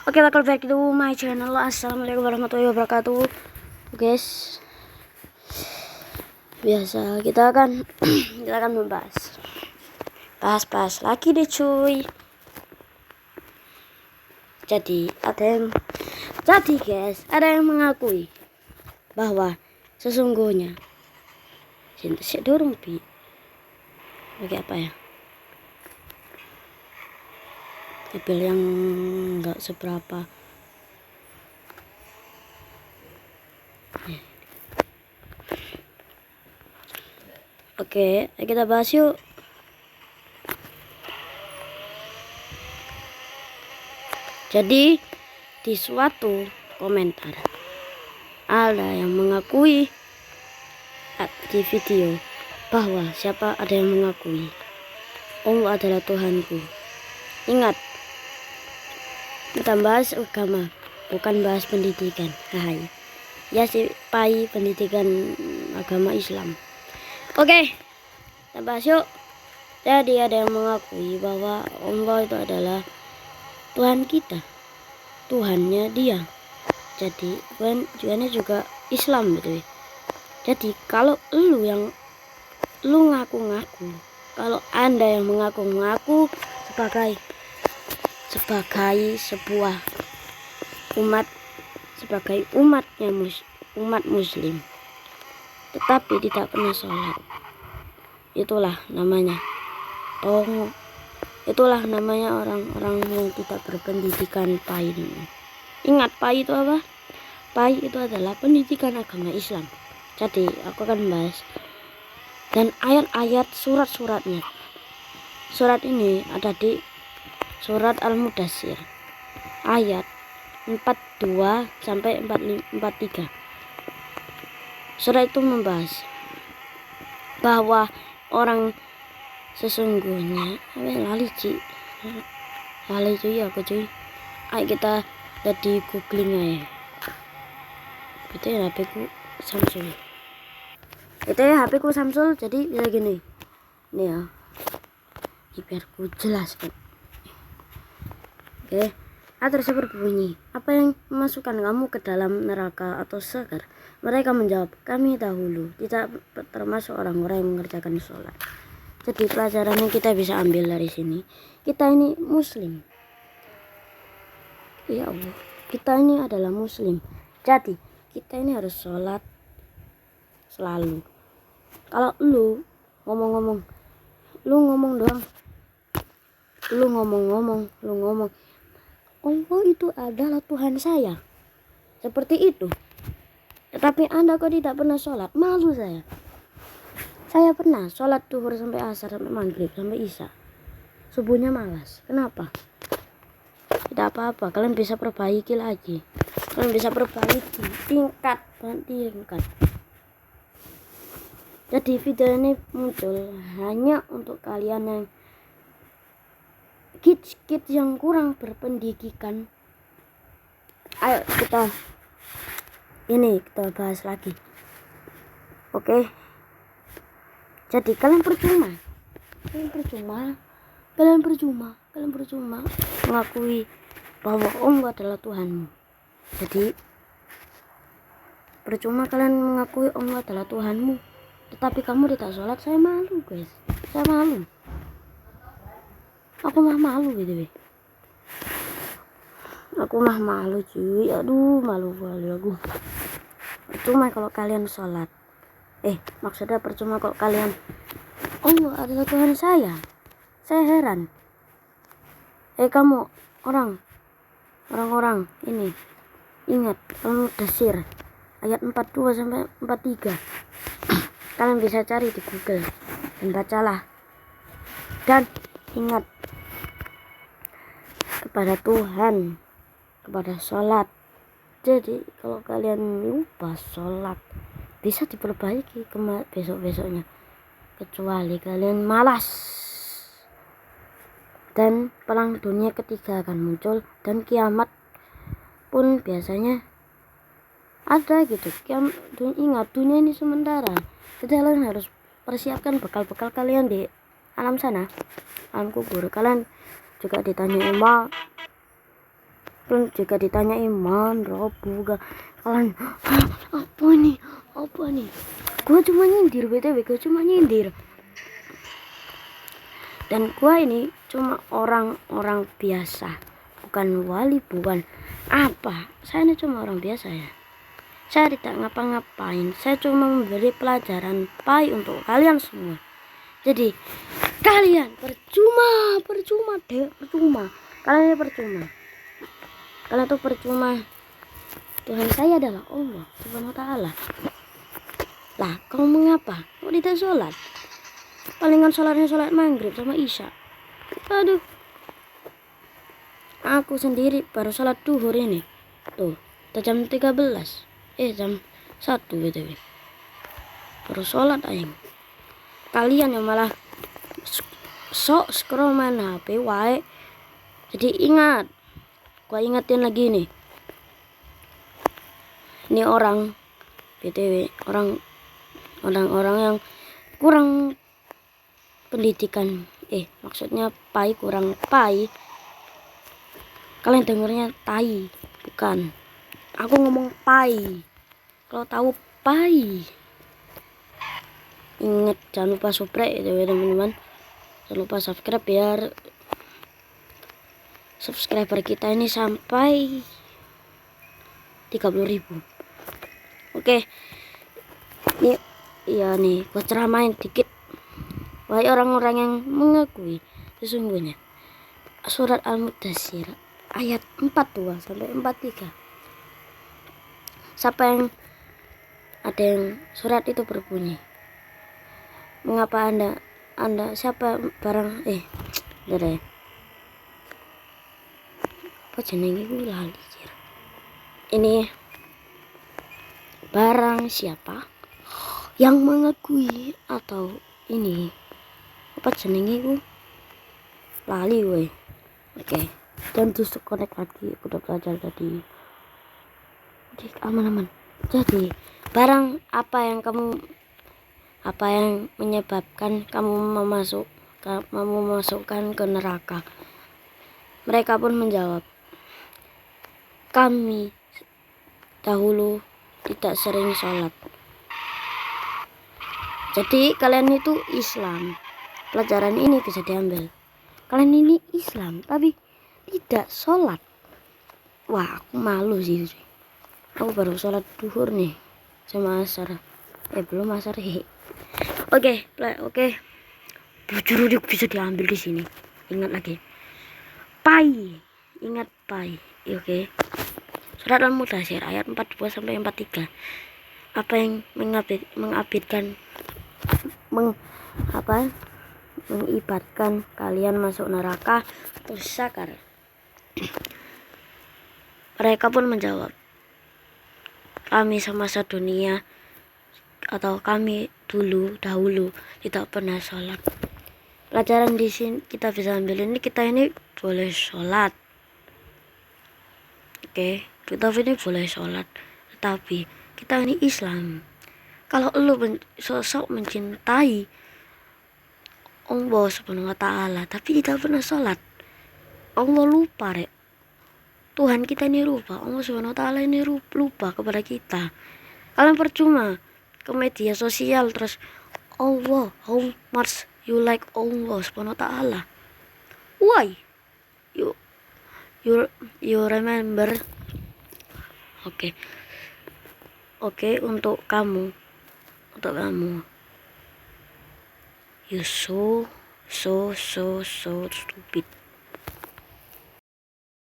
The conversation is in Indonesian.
Oke, welcome back to my channel. Assalamualaikum warahmatullahi wabarakatuh, guys. Biasa kita akan bahas lagi deh, cuy. Jadi guys, ada yang mengakui bahwa sesungguhnya dorong bagi apa ya? Tabel yang enggak seberapa. Oke, kita bahas yuk. Jadi di suatu komentar ada yang mengakui di video bahwa ada yang mengakui Allah adalah Tuhanku. Ingat, kita bahas agama, bukan bahas pendidikan. Hai. Ya sih, pendidikan agama Islam. Oke, kita bahas yuk. Jadi ada yang mengakui bahwa Allah itu adalah Tuhan kita, Tuhannya dia. Jadi Tuhannya juga Islam gitu ya. Jadi kalau lu ngaku-ngaku, kalau Anda yang mengaku-ngaku sebagai sebuah umat muslim, tetapi tidak pernah sholat, itulah namanya orang-orang yang tidak berpendidikan PAI. Ingat, PAI itu apa? PAI itu adalah pendidikan agama Islam. Jadi aku akan bahas dan ayat-ayat surat-suratnya. Surat ini ada di surat Al-Mudaththir ayat 42 sampai 43. Surat itu membahas bahwa orang sesungguhnya lali cuy aku cuy. Ayo kita jadi googling aja. Itu ya HP ku Samsung. Itu ya HP ku Samsung, jadi bisa gini. Nih ya. Biar ku jelaskan. Oke. Terus berbunyi, apa yang memasukkan kamu ke dalam neraka atau sekar? Mereka menjawab, kami dahulu tidak termasuk orang-orang yang mengerjakan sholat. Jadi pelajaran yang kita bisa ambil dari sini, kita ini muslim. Ya Allah, kita ini adalah muslim. Jadi kita ini harus sholat selalu. Kalau lu ngomong Allah itu adalah Tuhan saya, seperti itu. Tetapi Anda kok tidak pernah sholat? Malu saya. Saya pernah sholat duhur sampai asar, sampai maghrib, sampai isya. Subuhnya malas. Kenapa? Tidak apa-apa, kalian bisa perbaiki lagi. Kalian bisa perbaiki tingkat. Jadi video ini muncul hanya untuk kalian yang kids yang kurang berpendidikan. Ayo kita bahas lagi. Oke. Jadi kalian percuma mengakui bahwa Allah adalah Tuhanmu. Jadi percuma kalian mengakui Allah adalah Tuhanmu, tetapi kamu tidak sholat. Saya malu, guys. Aku mah malu gitu. Aku mah malu cuy. Aduh, malu aku. Percuma kalau kalian sholat. Maksudnya percuma kalau kalian Allah adalah Tuhan saya. Saya heran. Kamu orang-orang ini, ingat Al-Mudaththir ayat 42 sampai 43. Kalian bisa cari di Google dan bacalah. Dan ingat kepada Tuhan, kepada sholat. Jadi kalau kalian lupa sholat, bisa diperbaiki besok-besoknya, kecuali kalian malas. Dan perang dunia ketiga akan muncul, dan kiamat pun biasanya ada gitu. Ingat, dunia ini sementara. Jadi kalian harus persiapkan bekal-bekal kalian di alam sana, alam kubur. Kalian juga ditanya Kalian jika ditanya iman Robu kalian apa nih gue cuma nyindir, btw gue cuma nyindir, dan gue ini cuma orang biasa, bukan wali, bukan apa, saya ini cuma orang biasa ya. Saya tidak ngapa-ngapain, saya cuma memberi pelajaran pai untuk kalian semua. Jadi kalian percuma kalian ini percuma, kalian tuh percuma. Tuhan saya adalah Allah Subhanahu wa ta'ala. Lah kamu mengapa kok tidak sholat? Palingan sholatnya sholat maghrib sama isya. Aduh, aku sendiri baru sholat duhur ini tuh jam 13, jam 1 gitu baru sholat aing. Kalian yang malah sok scroll main HP wae. Jadi ingat, gua ingetin lagi nih, ini orang btw orang-orang yang kurang pendidikan, maksudnya kurang pai. Kalian dengernya tai, bukan, aku ngomong pai. Kalau tahu pai, ingat jangan lupa subscribe ya teman-teman, jangan lupa subscribe biar subscriber kita ini sampai 30.000. Oke, nih gua ceramain dikit. Wahai orang-orang yang mengakui sesungguhnya surat Al-Mudaththir ayat 42 sampai 43. Siapa yang ada yang surat itu berbunyi, mengapa anda siapa barang dari apa jenenge gue lali. Ini barang siapa yang mengakui atau ini apa jenenge gue lali gue. Oke, dan disconnect lagi, aku udah belajar tadi. Oke, aman. Jadi barang apa yang menyebabkan kamu memasukkan ke neraka? Mereka pun menjawab, kami dahulu tidak sering sholat. Jadi kalian itu Islam, pelajaran ini bisa diambil. Kalian ini Islam tapi tidak sholat. Wah, aku malu sih. Aku baru sholat duhur nih sama asar. Belum asar. Oke. Bujur bisa diambil di sini. Ingat lagi. Pai. Ingat pai. Oke. Surat Al-Mudaththir ayat 42 sampai 43. Apa yang mengibatkan kalian masuk neraka? Terus sakar. Mereka pun menjawab, kami semasa dunia atau kami dahulu tidak pernah sholat. Pelajaran di sini kita bisa ambil ini, kita ini boleh sholat. Oke, kita ini boleh sholat, tetapi kita ini Islam. Kalau lu sosok mencintai Allah Subhanahu wa ta'ala tapi tidak pernah sholat, Allah lupa rek. Tuhan kita ini lupa, Allah Subhanahu wa ta'ala ini lupa kepada kita. Kalian percuma ke media sosial terus Allah, how much you like Allah Subhanahu wa ta'ala. Why? You remember? Oke, untuk kamu. You so stupid.